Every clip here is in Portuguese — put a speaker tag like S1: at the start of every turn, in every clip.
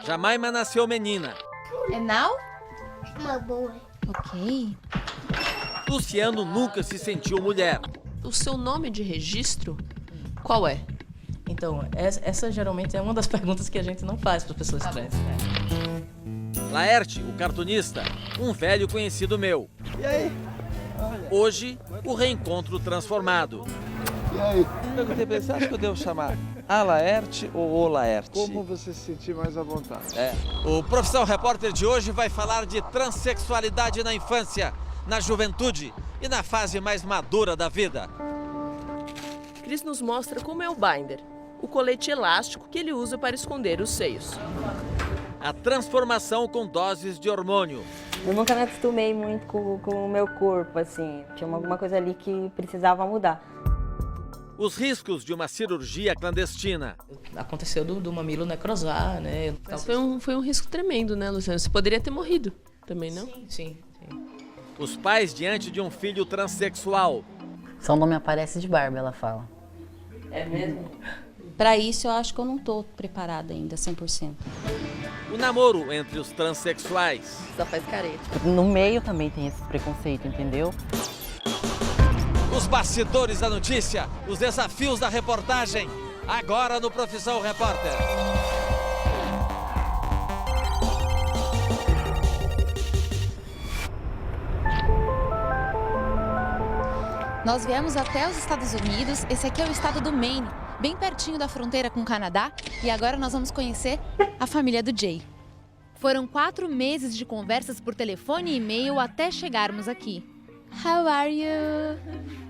S1: Jamaima nasceu menina.
S2: And now?
S3: My boy.
S2: Ok.
S1: Luciano nunca se sentiu mulher.
S4: O seu nome de registro, qual é?
S5: Então, essa geralmente é uma das perguntas que a gente não faz para as pessoas trans.
S1: Laerte, o cartunista, um velho conhecido meu.
S6: E aí?
S1: Hoje, o reencontro transformado.
S6: E aí?
S7: Perguntei pra ele, você acha que eu devo chamar a Laerte ou o Laerte?
S6: Como você se sentir mais à vontade?
S1: O Profissão Repórter de hoje vai falar de transexualidade na infância, na juventude e na fase mais madura da vida.
S4: Cris nos mostra como é o binder, o colete elástico que ele usa para esconder os seios.
S1: A transformação com doses de hormônio.
S8: Eu nunca me acostumei muito com o meu corpo, assim. Tinha alguma coisa ali que precisava mudar.
S1: Os riscos de uma cirurgia clandestina.
S5: Aconteceu do mamilo necrosar, né?
S4: Mas foi um risco tremendo, né, Luciano? Você poderia ter morrido também, não?
S5: Sim.
S1: Os pais diante de um filho transexual.
S8: Só não me aparece de barba, ela fala.
S5: É mesmo?
S2: Pra isso, eu acho que eu não tô preparada ainda, 100%.
S1: O namoro entre os transexuais.
S4: Só faz careta.
S8: No meio também tem esse preconceito, entendeu?
S1: Os bastidores da notícia, os desafios da reportagem. Agora no Profissão Repórter.
S2: Nós viemos até os Estados Unidos, esse aqui é o estado do Maine, bem pertinho da fronteira com o Canadá, e agora nós vamos conhecer a família do Jay. Foram 4 meses de conversas por telefone e e-mail até chegarmos aqui. How are you?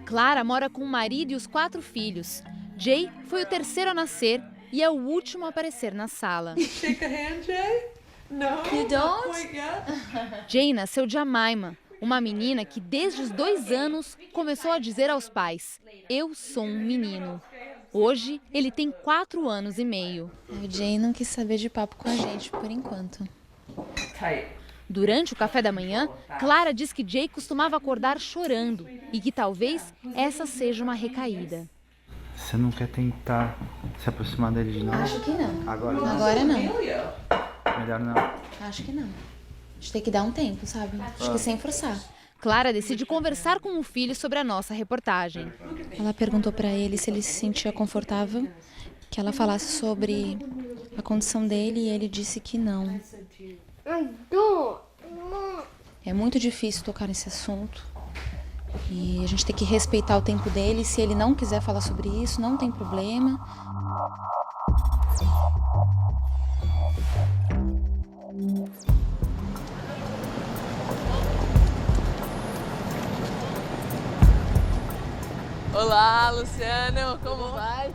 S2: Clara mora com o marido e os 4 filhos. Jay foi o terceiro a nascer e é o último a aparecer na sala.
S9: Shake a hand, Jay? No,
S2: You
S9: not
S2: don't?
S9: quite yet.
S2: Jay nasceu de Jamaima, uma menina que desde os 2 anos começou a dizer aos pais: eu sou um menino. Hoje ele tem 4 anos e meio. O Jay não quis saber de papo com a gente por enquanto. Durante o café da manhã, Clara diz que Jay costumava acordar chorando e que talvez essa seja uma recaída.
S10: Você não quer tentar se aproximar dele de novo?
S2: Acho que não.
S10: Agora não.
S2: Agora não.
S10: Melhor não.
S2: Acho que não. A gente tem que dar um tempo, sabe? Acho que sem forçar. Clara decide conversar com o filho sobre a nossa reportagem. Ela perguntou pra ele se ele se sentia confortável, que ela falasse sobre a condição dele e ele disse que não. É muito difícil tocar nesse assunto e a gente tem que respeitar o tempo dele. Se ele não quiser falar sobre isso, não tem problema.
S4: Olá, Luciano, como vai?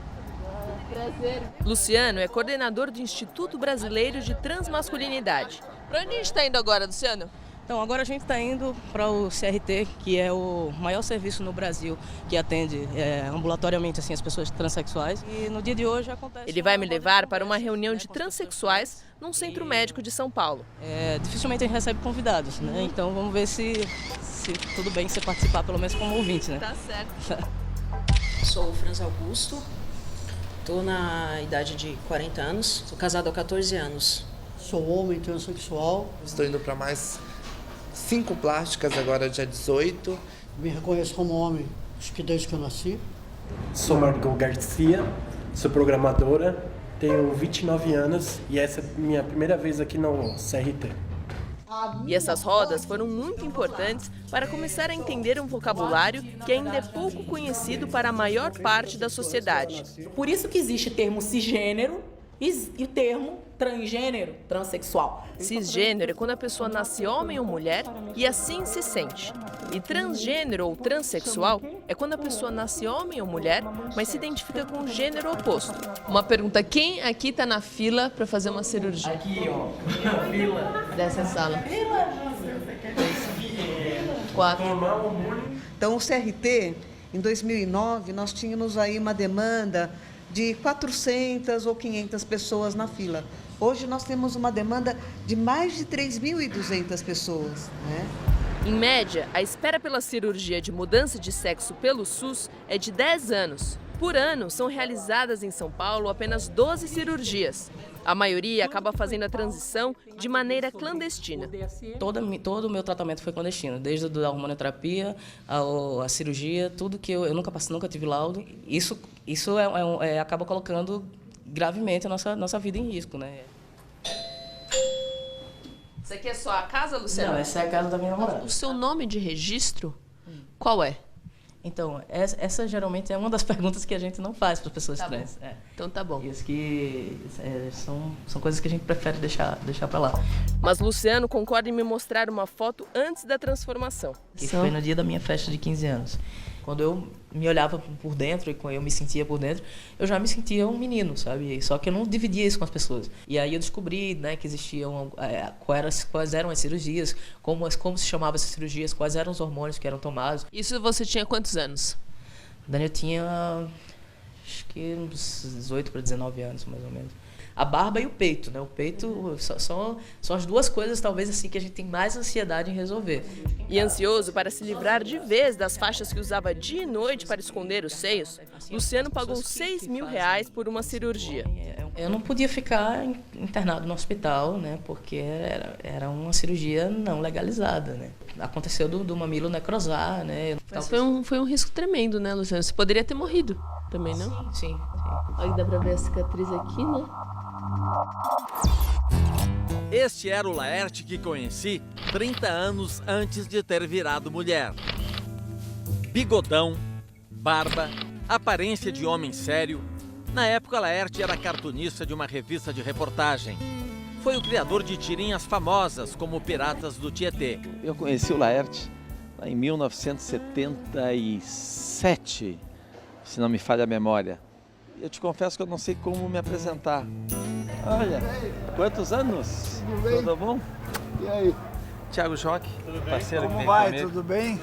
S4: Prazer. Luciano é coordenador do Instituto Brasileiro de Transmasculinidade. Para onde a gente está indo agora, Luciano?
S5: Então, agora a gente está indo para o CRT, que é o maior serviço no Brasil que atende ambulatoriamente assim, as pessoas transexuais. E no dia de hoje acontece...
S4: Ele vai me levar para uma reunião de transexuais num centro médico de São Paulo.
S5: Dificilmente a gente recebe convidados, né? Então vamos ver se tudo bem você participar, pelo menos como ouvinte, né?
S4: Tá certo.
S11: Sou o Franz Augusto, estou na idade de 40 anos, sou casado há 14 anos.
S12: Sou homem transexual.
S13: Estou indo para mais 5 plásticas agora, dia 18.
S12: Me reconheço como homem, acho que desde que eu nasci.
S14: Sou Margot Garcia, sou programadora, tenho 29 anos e essa é a minha primeira vez aqui no CRT.
S4: E essas rodas foram muito importantes para começar a entender um vocabulário que ainda é pouco conhecido para a maior parte da sociedade.
S15: Por isso que existe o termo cisgênero e o termo transgênero, transexual.
S4: Cisgênero é quando a pessoa nasce homem ou mulher e assim se sente. E transgênero ou transexual é quando a pessoa nasce homem ou mulher, mas se identifica com o gênero oposto. Uma pergunta, quem aqui está na fila para fazer uma cirurgia?
S14: Aqui, ó, na fila.
S4: Dessa sala. 4.
S16: Então, o CRT, em 2009, nós tínhamos aí uma demanda de 400 ou 500 pessoas na fila. Hoje nós temos uma demanda de mais de 3.200 pessoas, né?
S4: Em média, a espera pela cirurgia de mudança de sexo pelo SUS é de 10 anos. Por ano, são realizadas em São Paulo apenas 12 cirurgias. A maioria acaba fazendo a transição de maneira clandestina.
S5: Todo o meu tratamento foi clandestino, desde a hormonioterapia, a cirurgia, tudo que eu nunca tive laudo. Isso acaba colocando gravemente a nossa vida em risco, né?
S4: Isso aqui é só a casa, Luciano?
S5: Não, essa é a casa da minha namorada.
S4: O seu nome de registro, qual é?
S5: Então, essa geralmente é uma das perguntas que a gente não faz para as pessoas trans.
S4: Então tá bom.
S5: Isso que são coisas que a gente prefere deixar para lá.
S4: Mas Luciano concorda em me mostrar uma foto antes da transformação.
S5: Isso foi no dia da minha festa de 15 anos. Quando eu me olhava por dentro e quando eu me sentia por dentro, eu já me sentia um menino, sabe? Só que eu não dividia isso com as pessoas. E aí eu descobri, né, que existiam quais eram as cirurgias, como se chamavam essas cirurgias, quais eram os hormônios que eram tomados.
S4: Isso você tinha quantos anos?
S5: Dani, eu tinha acho que uns 18 para 19 anos, mais ou menos. A barba e o peito, né? O peito são as duas coisas, talvez, assim, que a gente tem mais ansiedade em resolver.
S4: E ansioso para se livrar de vez das faixas que usava dia e noite para esconder os seios, Luciano pagou R$6.000 por uma cirurgia.
S5: Eu não podia ficar internado no hospital, né? Porque era uma cirurgia não legalizada, né? Aconteceu do mamilo necrosar, né?
S4: Mas foi um risco tremendo, né, Luciano? Você poderia ter morrido também, não?
S5: Sim.
S4: Olha, dá pra ver a cicatriz aqui, né?
S1: Este era o Laerte que conheci 30 anos antes de ter virado mulher. Bigodão, barba, aparência de homem sério. Na época, Laerte era cartunista de uma revista de reportagem. Foi o criador de tirinhas famosas como Piratas do Tietê.
S7: Eu conheci o Laerte lá em 1977, se não me falha a memória. Eu te confesso que eu não sei como me apresentar. Olha, quantos anos? Tudo bom?
S6: E aí?
S7: Thiago Joque, parceiro que
S6: Como
S7: vem
S6: vai?
S7: comigo.
S6: Tudo bem?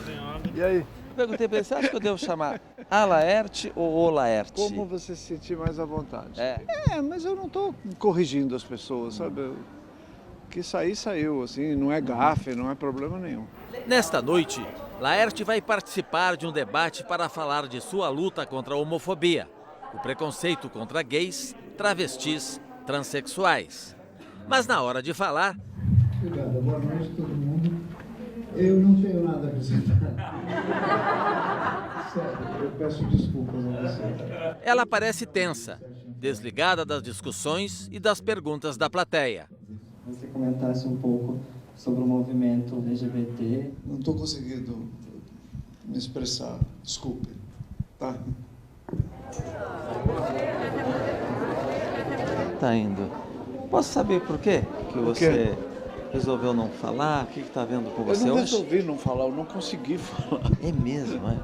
S6: E aí?
S7: Perguntei pra ele, você acha que eu devo chamar a Laerte ou o Laerte?
S6: Como você se sentir mais à vontade.
S7: É,
S6: mas eu não estou corrigindo as pessoas, sabe? O que saiu, assim, não é gafe, não é problema nenhum.
S1: Nesta noite, Laerte vai participar de um debate para falar de sua luta contra a homofobia, o preconceito contra gays, travestis, transexuais. Mas na hora de falar...
S6: Obrigado, boa noite a todo mundo. Eu não tenho nada a acrescentar. Sério, eu peço desculpas a você.
S1: Ela parece tensa, desligada das discussões e das perguntas da plateia.
S10: Você comentasse um pouco sobre o movimento LGBT.
S6: Não estou conseguindo me expressar, desculpe, tá?
S7: tá indo. Posso saber por quê que você resolveu não falar? O que está vendo com você hoje?
S6: Eu não resolvi não falar, eu não consegui falar.
S7: É mesmo, é?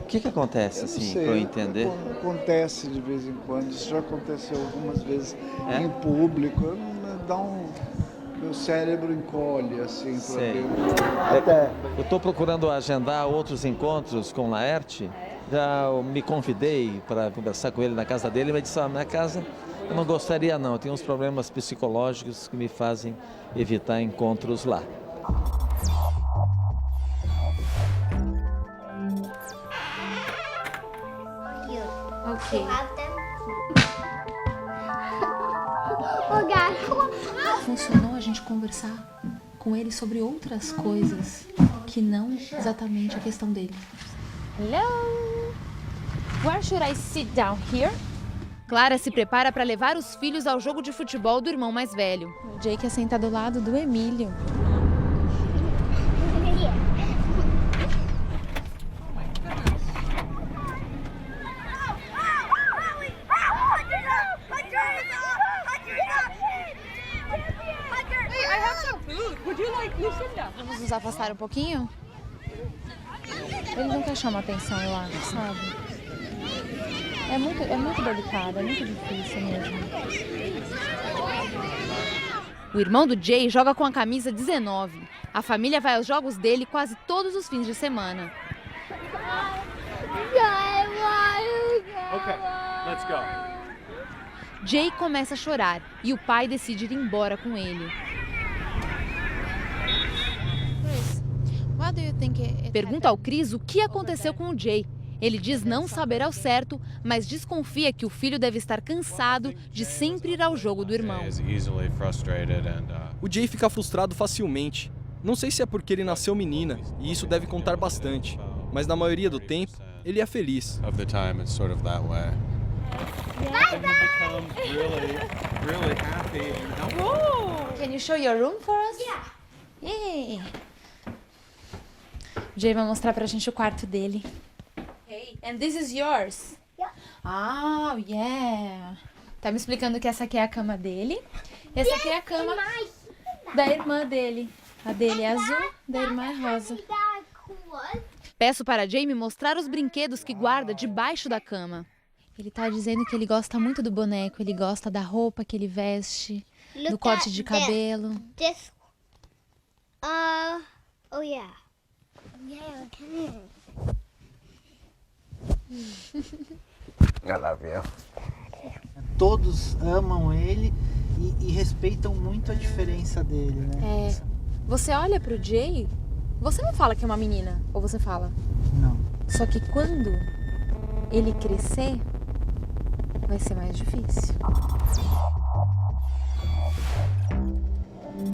S7: O que acontece, assim, para eu entender?
S6: Acontece de vez em quando, isso já aconteceu algumas vezes em público. Meu cérebro encolhe, assim, para ver.
S7: Eu estou procurando agendar outros encontros com o Laerte. Já me convidei para conversar com ele na casa dele, mas disse, minha casa eu não gostaria não, eu tenho uns problemas psicológicos que me fazem evitar encontros lá.
S2: Ok. Funcionou a gente conversar com ele sobre outras coisas que não exatamente a questão dele. Hello? Where should I sit down here? Clara se prepara para levar os filhos ao jogo de futebol do irmão mais velho. O Jake é sentado ao lado do Emílio. Vamos nos afastar um pouquinho? Ele não quer chamar atenção, eu acho, sabe? É muito delicado, é muito difícil mesmo. O irmão do Jay joga com a camisa 19. A família vai aos jogos dele quase todos os fins de semana.
S14: Okay, let's go.
S2: Jay começa a chorar e o pai decide ir embora com ele. Pergunta ao Chris o que aconteceu com o Jay. Ele diz não saber ao certo, mas desconfia que o filho deve estar cansado de sempre ir ao jogo do irmão.
S3: O Jay fica frustrado facilmente. Não sei se é porque ele nasceu menina, e isso deve contar bastante. Mas na maioria do tempo, ele é feliz.
S2: Can you show your room for us? Yeah. Jay vai mostrar pra gente o quarto dele. Hey, and this is yours? Yeah. Ah, yeah. Tá me explicando que essa aqui é a cama dele. E essa aqui é a cama da irmã dele. A dele é azul, da irmã é rosa. Peço para Jay me mostrar os brinquedos que guarda debaixo da cama. Ele tá dizendo que ele gosta muito do boneco, ele gosta da roupa que ele veste, do corte de cabelo.
S17: Oh yeah.
S6: I love you.
S18: Todos amam ele e respeitam muito a diferença dele, né?
S2: Você olha pro Jay, você não fala que é uma menina, ou você fala?
S18: Não.
S2: Só que quando ele crescer, vai ser mais difícil.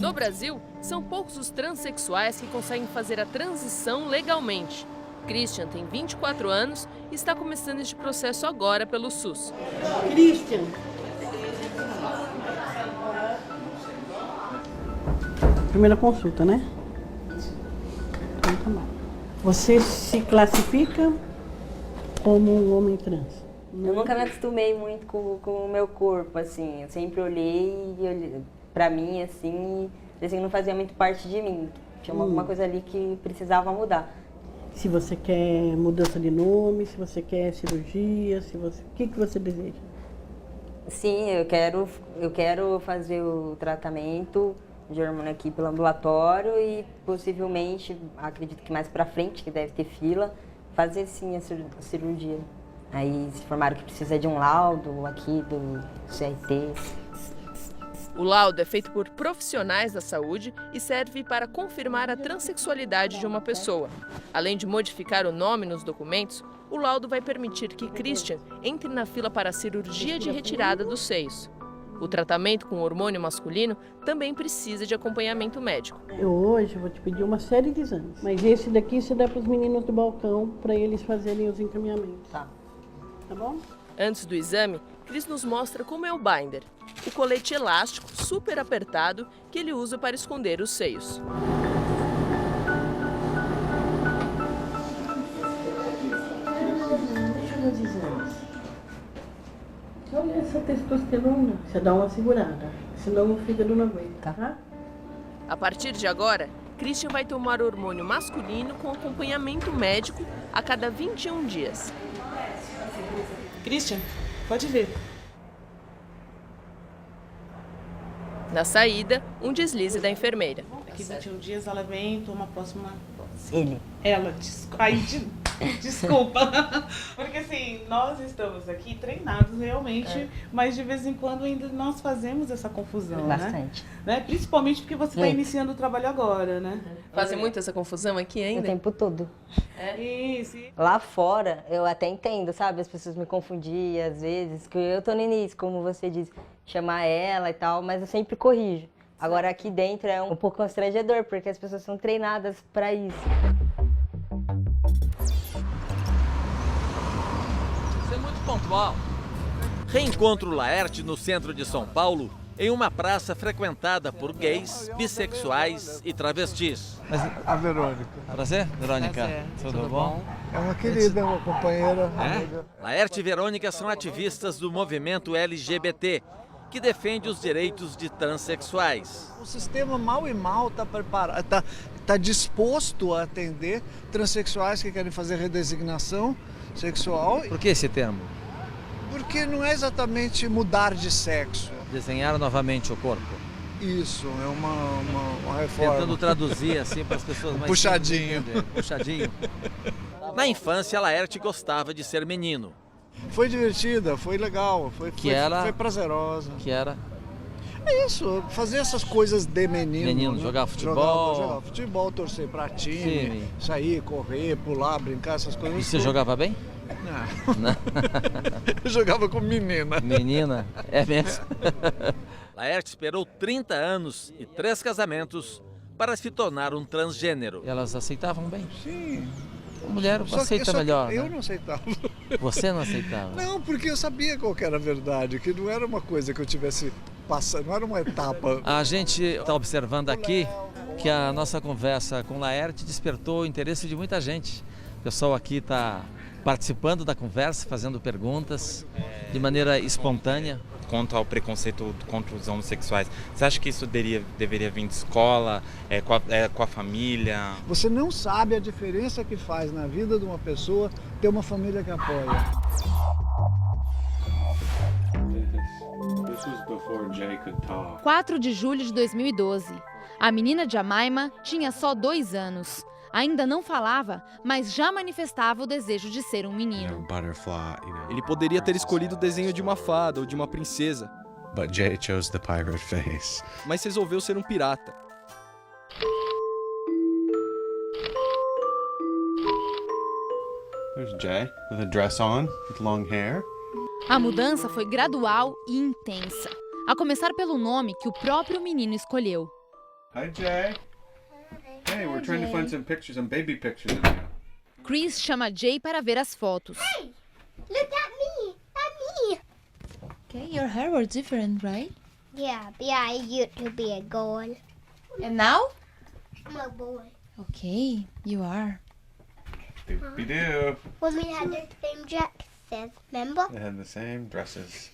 S4: No Brasil, são poucos os transexuais que conseguem fazer a transição legalmente. Christian tem 24 anos e está começando este processo agora pelo SUS.
S12: Christian. Primeira consulta, né? Então tá bom. Você se classifica como um homem trans?
S8: Eu nunca me acostumei muito com o meu corpo, assim. Eu sempre olhei pra mim, assim, não fazia muito parte de mim. Tinha alguma coisa ali que precisava mudar.
S12: Se você quer mudança de nome, se você quer cirurgia, o que você deseja?
S8: Sim, eu quero fazer o tratamento de hormônio aqui pelo ambulatório e possivelmente, acredito que mais pra frente, que deve ter fila, fazer sim a cirurgia. Aí se informaram que precisa de um laudo aqui do CRT.
S4: O laudo é feito por profissionais da saúde e serve para confirmar a transexualidade de uma pessoa. Além de modificar o nome nos documentos, o laudo vai permitir que Christian entre na fila para a cirurgia de retirada dos seios. O tratamento com hormônio masculino também precisa de acompanhamento médico.
S12: Eu hoje vou te pedir uma série de exames, mas esse daqui você dá para os meninos do balcão para eles fazerem os encaminhamentos. Tá bom?
S4: Antes do exame, Cris nos mostra como é o binder, o colete elástico super apertado que ele usa para esconder os seios.
S12: Deixa eu ver os exames. Olha essa testosterona, você dá uma segurada, senão o fígado não aguenta, tá?
S4: A partir de agora, Christian vai tomar hormônio masculino com acompanhamento médico a cada 21 dias.
S15: Christian, pode ver.
S4: Na saída, um deslize da enfermeira.
S15: Daqui 21 dias ela vem e toma a próxima dose.
S8: Ele.
S15: Ela, desculpa. Porque assim, nós estamos aqui treinados realmente, mas de vez em quando ainda nós fazemos essa confusão,
S8: Bastante.
S15: né? Principalmente porque você está iniciando o trabalho agora, né?
S4: Fazem muito essa confusão aqui ainda?
S8: O tempo todo.
S15: Isso.
S8: Lá fora, eu até entendo, sabe? As pessoas me confundiam às vezes, que eu tô no início, como você disse, chamar ela e tal, mas eu sempre corrijo. Agora aqui dentro é um pouco constrangedor, porque as pessoas são treinadas para isso.
S1: Você é muito pontual. Reencontro Laerte no centro de São Paulo, em uma praça frequentada por gays, bissexuais e travestis.
S6: A Verônica.
S7: Prazer, Verônica. Tudo bom?
S6: É uma querida, uma companheira.
S1: Amiga. Laerte e Verônica são ativistas do movimento LGBT, que defende os direitos de transexuais.
S6: O sistema mal e mal está preparado, está disposto a atender transexuais que querem fazer redesignação sexual.
S7: Por que esse termo?
S6: Porque não é exatamente mudar de sexo.
S7: Desenhar novamente o corpo.
S6: Isso, é uma reforma.
S7: Tentando traduzir assim para as pessoas mais
S6: puxadinho.
S7: Puxadinho.
S1: Na infância, Laerte gostava de ser menino.
S6: Foi divertida, foi legal, foi prazerosa.
S7: Que era?
S6: É isso, fazer essas coisas de menino.
S7: Menino,
S6: né?
S7: jogar futebol.
S6: Jogar futebol, torcer pra time, sair, correr, pular, brincar, essas coisas.
S7: E você jogava bem?
S1: Não. Eu jogava com menina.
S7: Menina? É mesmo?
S1: Laerte esperou 30 anos e 3 casamentos para se tornar um transgênero.
S7: E elas aceitavam bem?
S6: Sim.
S7: A mulher aceita melhor,
S6: Eu
S7: né?
S6: não aceitava.
S7: Você não aceitava?
S6: Não, porque eu sabia qual que era a verdade, que não era uma coisa que eu tivesse passado, não era uma etapa.
S7: A gente está observando aqui que a nossa conversa com Laerte despertou o interesse de muita gente. O pessoal aqui está participando da conversa, fazendo perguntas de maneira espontânea.
S17: Quanto ao preconceito contra os homossexuais, você acha que isso deveria vir de escola, com a família?
S6: Você não sabe a diferença que faz na vida de uma pessoa ter uma família que apoia.
S2: 4 de julho de 2012. A menina Jemima tinha só 2 anos. Ainda não falava, mas já manifestava o desejo de ser um menino.
S3: Ele poderia ter escolhido o desenho de uma fada ou de uma princesa.
S19: But Jay chose the pirate face.
S3: Mas resolveu ser um pirata.
S19: There's Jay with a dress on, with long hair.
S2: A mudança foi gradual e intensa, a começar pelo nome que o próprio menino escolheu.
S19: Hi, Jay. Hey, we're trying to find some pictures, some baby pictures of you.
S2: Chris chama Jay para ver as fotos.
S20: Hey, look at me. At me.
S2: Okay, your hair was different, right?
S20: Yeah, I used to be a girl.
S2: And now?
S20: I'm a boy.
S2: Okay, you are.
S19: Doopy-doo.
S20: When we had the same dresses, remember?
S19: They had the same dresses.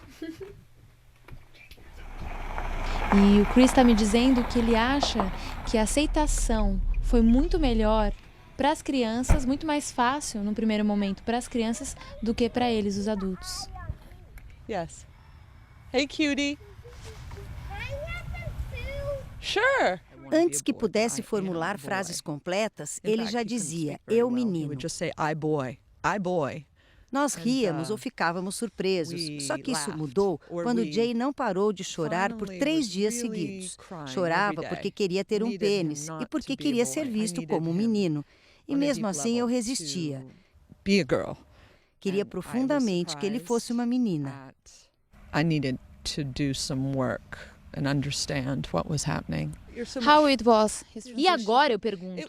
S2: E o Chris está me dizendo que ele acha que a aceitação foi muito melhor para as crianças, muito mais fácil no primeiro momento para as crianças do que para eles, os adultos.
S9: Yes. Hey, cutie. Sure.
S21: Antes que pudesse formular frases completas, ele já dizia, eu menino. Nós ríamos ou ficávamos surpresos, só que isso mudou quando Jay não parou de chorar por 3 dias seguidos. Chorava porque queria ter um pênis e porque queria ser visto como um menino. E mesmo assim eu resistia. Queria profundamente que ele fosse uma menina.
S9: I needed to do some work and understand what was happening.
S2: How it was. E agora eu pergunto.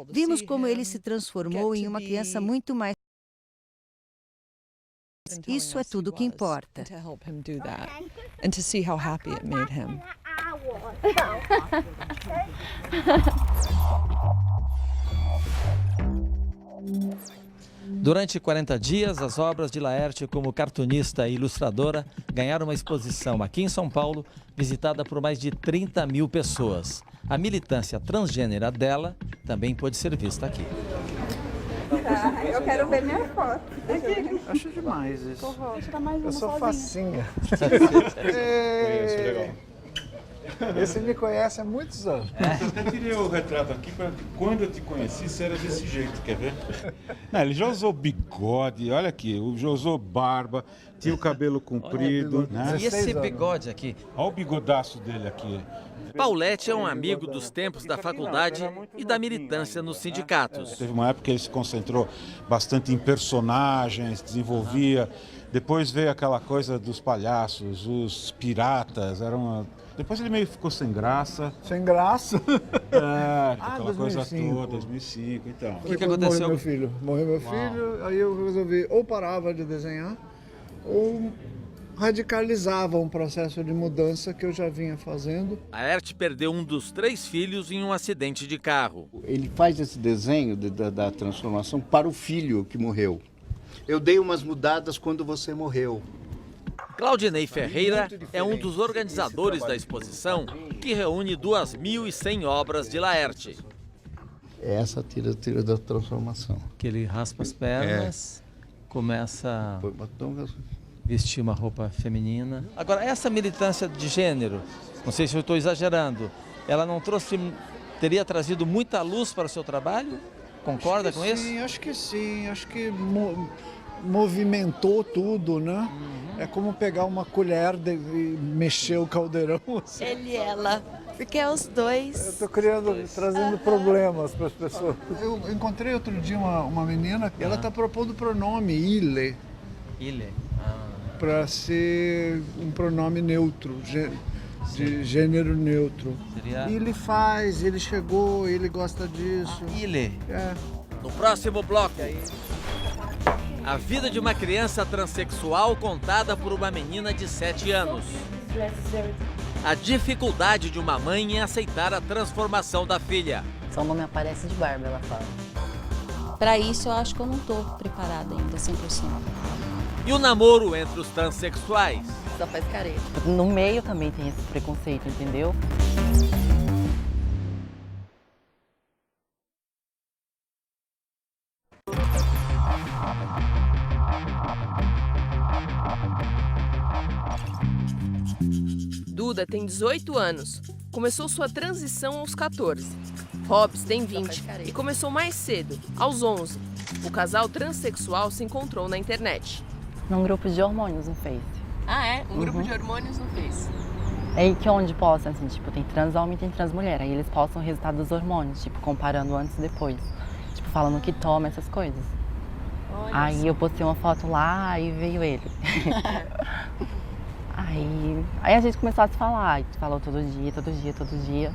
S21: Vimos como ele se transformou em uma criança muito mais. Isso é tudo o que importa.
S9: To help him do that and to see how happy it made him.
S7: Durante 40 dias, as obras de Laerte como cartunista e ilustradora ganharam uma exposição aqui em São Paulo, visitada por mais de 30 mil pessoas. A militância transgênera dela também pôde ser vista aqui.
S22: Eu quero ver minha foto.
S6: Acho demais isso. Eu sou facinha. Esse me conhece há muitos anos.
S23: Eu até tirei o retrato aqui, quando eu te conheci, você era desse jeito, quer ver? Não, ele já usou bigode, olha aqui, já usou barba, tinha o cabelo comprido. Né?
S7: E esse bigode aqui?
S23: Olha o bigodaço dele aqui.
S1: Paulette é um amigo dos tempos da faculdade e da militância nos sindicatos.
S23: Teve uma época que ele se concentrou bastante em personagens, desenvolvia. Depois veio aquela coisa dos palhaços, os piratas, Depois ele meio ficou sem graça.
S6: Sem graça?
S23: Aquela
S6: 2005.
S23: coisa toda, 2005, então.
S7: O que aconteceu?
S6: Morreu meu filho, aí eu resolvi ou parava de desenhar ou radicalizava um processo de mudança que eu já vinha fazendo.
S1: Laerte perdeu um dos 3 filhos em um acidente de carro.
S24: Ele faz esse desenho da transformação para o filho que morreu. Eu dei umas mudadas quando você morreu.
S1: Claudinei Ferreira é um dos organizadores da exposição, que reúne 2.100 obras de Laerte.
S24: É essa tira da transformação.
S7: Que ele raspa as pernas, começa a vestir uma roupa feminina. Agora, essa militância de gênero, não sei se eu estou exagerando, ela não teria trazido muita luz para o seu trabalho? Concorda com isso?
S6: Sim, acho que sim. Acho que movimentou tudo, né? É como pegar uma colher e mexer o caldeirão.
S25: Ele e ela
S4: Porque é os dois.
S6: Eu estou trazendo problemas para as pessoas. Eu encontrei outro dia uma menina e ela está propondo o pronome ele.
S17: Ele?
S6: Para ser um pronome neutro, de gênero neutro.
S7: Seria...
S6: Ele faz, ele chegou, ele gosta disso.
S7: Ele?
S6: É.
S1: No próximo bloco, a vida de uma criança transexual contada por uma menina de 7 anos. A dificuldade de uma mãe em aceitar a transformação da filha.
S5: Só não me aparece de barba, ela fala.
S2: Para isso, eu acho que eu não tô preparada ainda 100%.
S1: E o namoro entre os transexuais.
S5: Só faz careta. No meio também tem esse preconceito, entendeu?
S4: Duda tem 18 anos. Começou sua transição aos 14. Hobbs tem 20 e começou mais cedo, aos 11. O casal transexual se encontrou na internet.
S5: Num grupo de hormônios no Face.
S4: Ah, é? Um grupo de hormônios no Face.
S5: É aí que onde postam, assim, tipo, tem trans homem e tem trans mulher. Aí eles postam o resultado dos hormônios, tipo, comparando antes e depois. Tipo, falando que toma essas coisas. Olha aí eu postei uma foto lá e veio ele. Aí a gente começou a se falar, falou todo dia.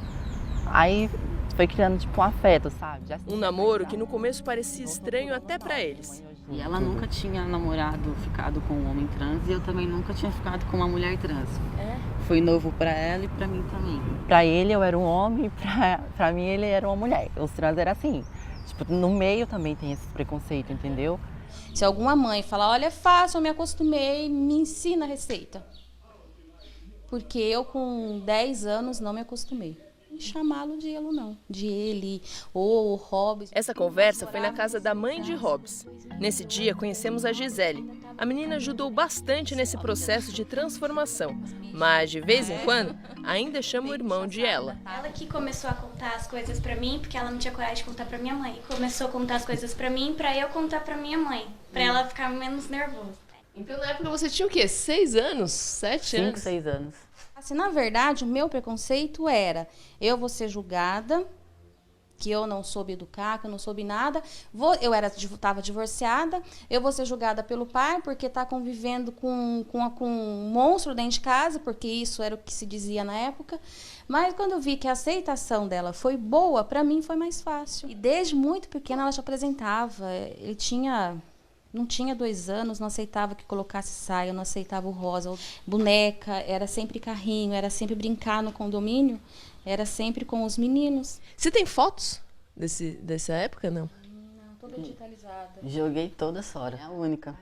S5: Aí foi criando tipo um afeto, sabe?
S4: Um namoro que no começo parecia estranho até pra eles.
S5: E ela nunca tinha namorado, ficado com um homem trans e eu também nunca tinha ficado com uma mulher trans. É? Foi novo pra ela e pra mim também. Pra ele eu era um homem e pra mim ele era uma mulher. Os trans era assim. Tipo, no meio também tem esse preconceito, entendeu?
S2: Se alguma mãe falar, olha, é fácil, eu me acostumei, me ensina a receita. Porque eu com 10 anos não me acostumei. Chamá-lo de ele não, de ele ou Hobbs.
S4: Essa conversa foi na casa da mãe de Hobbs. Nesse dia conhecemos a Gisele. A menina ajudou bastante nesse processo de transformação, mas de vez em quando ainda chama o irmão de ela.
S11: Ela que começou a contar as coisas pra mim, porque ela não tinha coragem de contar pra minha mãe. Começou a contar as coisas pra mim, pra eu contar pra minha mãe, pra ela ficar menos nervosa.
S4: Então na época você tinha o quê? 6 anos? 7 anos?
S5: 5, 6 anos.
S2: Assim, na verdade, o meu preconceito era, eu vou ser julgada, que eu não soube educar, que eu não soube nada, eu estava divorciada, eu vou ser julgada pelo pai porque está convivendo com um monstro dentro de casa, porque isso era o que se dizia na época. Mas quando eu vi que a aceitação dela foi boa, para mim foi mais fácil. E desde muito pequena ela já apresentava, não tinha 2 anos, não aceitava que colocasse saia, não aceitava o rosa. Boneca, era sempre carrinho, era sempre brincar no condomínio, era sempre com os meninos.
S4: Você tem fotos dessa época, não?
S2: Não, toda digitalizada.
S5: Joguei toda fora, é a única.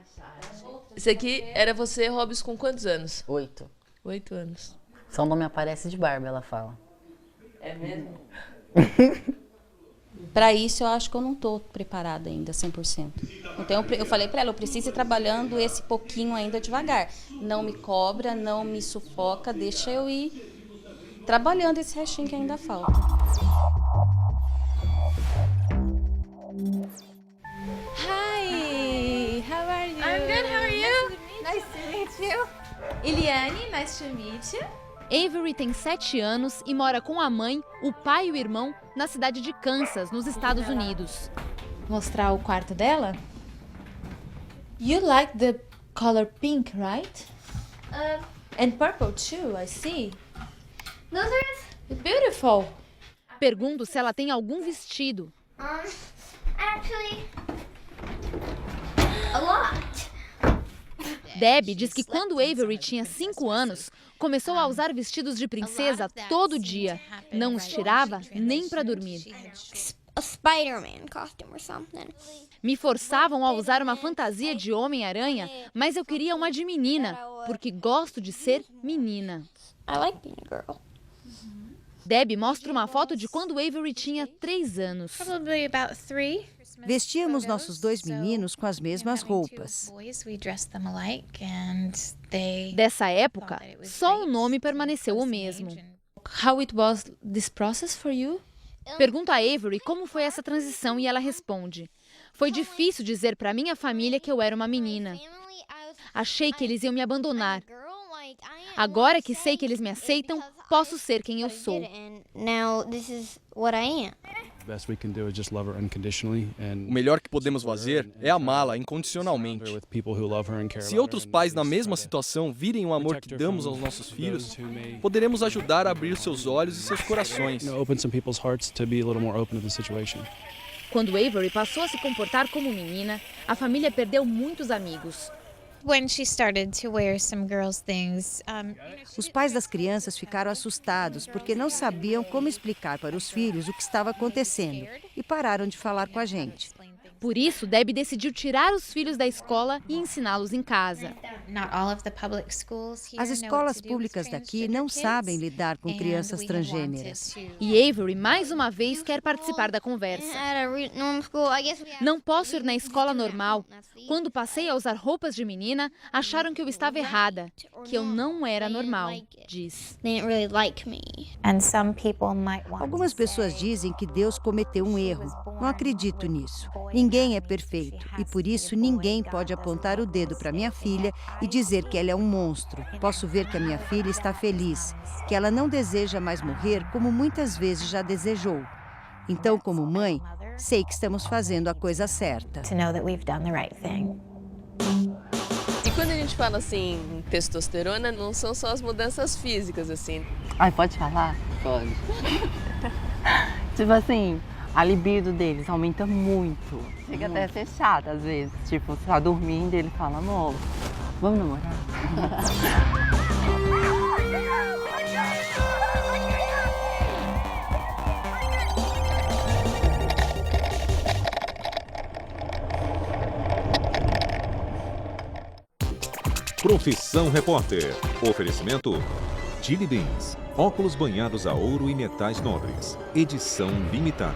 S4: Esse aqui era você, Hobbs, com quantos anos?
S5: 8.
S4: 8 anos.
S5: Só não me aparece de barba, ela fala.
S4: É mesmo?
S2: Para isso, eu acho que eu não estou preparada ainda 100%. Então, eu falei para ela, eu preciso ir trabalhando esse pouquinho ainda devagar. Não me cobra, não me sufoca, deixa eu ir trabalhando esse restinho que ainda falta.
S13: Hi, how are you?
S11: I'm good, how are you?
S13: Nice to meet you. Eliane, nice to meet you.
S2: Avery tem 7 anos e mora com a mãe, o pai e o irmão na cidade de Kansas, nos Estados Unidos.
S13: Mostrar o quarto dela? You like the color pink, right? And purple too, I see.
S11: Those are
S13: beautiful.
S2: Pergunto se ela tem algum vestido.
S11: Actually, a lot.
S2: Debbie diz que quando Avery tinha 5 anos, começou a usar vestidos de princesa todo dia. Não os tirava nem para dormir.
S11: A Spider-Man costume or something.
S2: Me forçavam a usar uma fantasia de Homem-Aranha, mas eu queria uma de menina, porque gosto de ser menina.
S11: I like being a girl.
S2: Debbie mostra uma foto de quando Avery tinha 3 anos.
S11: Probably about 3.
S21: Vestíamos nossos 2 meninos com as mesmas roupas.
S2: Dessa época, só o nome permaneceu o mesmo.
S13: How it was this process for you?
S2: Pergunto a Avery como foi essa transição e ela responde: foi difícil dizer para minha família que eu era uma menina. Achei que eles iam me abandonar. Agora que sei que eles me aceitam, posso ser quem eu sou.
S20: Now this is what I am.
S3: O melhor que podemos fazer é amá-la incondicionalmente. Se outros pais na mesma situação virem o amor que damos aos nossos filhos, poderemos ajudar a abrir seus olhos e seus corações.
S2: Quando Avery passou a se comportar como menina, a família perdeu muitos amigos.
S21: Os pais das crianças ficaram assustados porque não sabiam como explicar para os filhos o que estava acontecendo e pararam de falar com a gente.
S2: Por isso, Debbie decidiu tirar os filhos da escola e ensiná-los em casa.
S21: As escolas públicas daqui não sabem lidar com crianças transgêneras.
S2: E Avery, mais uma vez, quer participar da conversa. Não posso ir na escola normal. Quando passei a usar roupas de menina, acharam que eu estava errada, que eu não era normal, diz.
S21: Algumas pessoas dizem que Deus cometeu um erro. Não acredito nisso. Ninguém é perfeito e por isso ninguém pode apontar o dedo para minha filha e dizer que ela é um monstro. Posso ver que a minha filha está feliz, que ela não deseja mais morrer como muitas vezes já desejou. Então, como mãe, sei que estamos fazendo a coisa certa.
S4: E quando a gente fala assim, testosterona, não são só as mudanças físicas, assim.
S5: Ai, pode falar? Pode. Tipo assim, a libido deles aumenta muito. Chega até a ser chata às vezes. Tipo, você tá dormindo e ele fala, amor, vamos namorar?
S10: Profissão Repórter. Oferecimento Chili Beans. Óculos banhados a ouro e metais nobres. Edição limitada.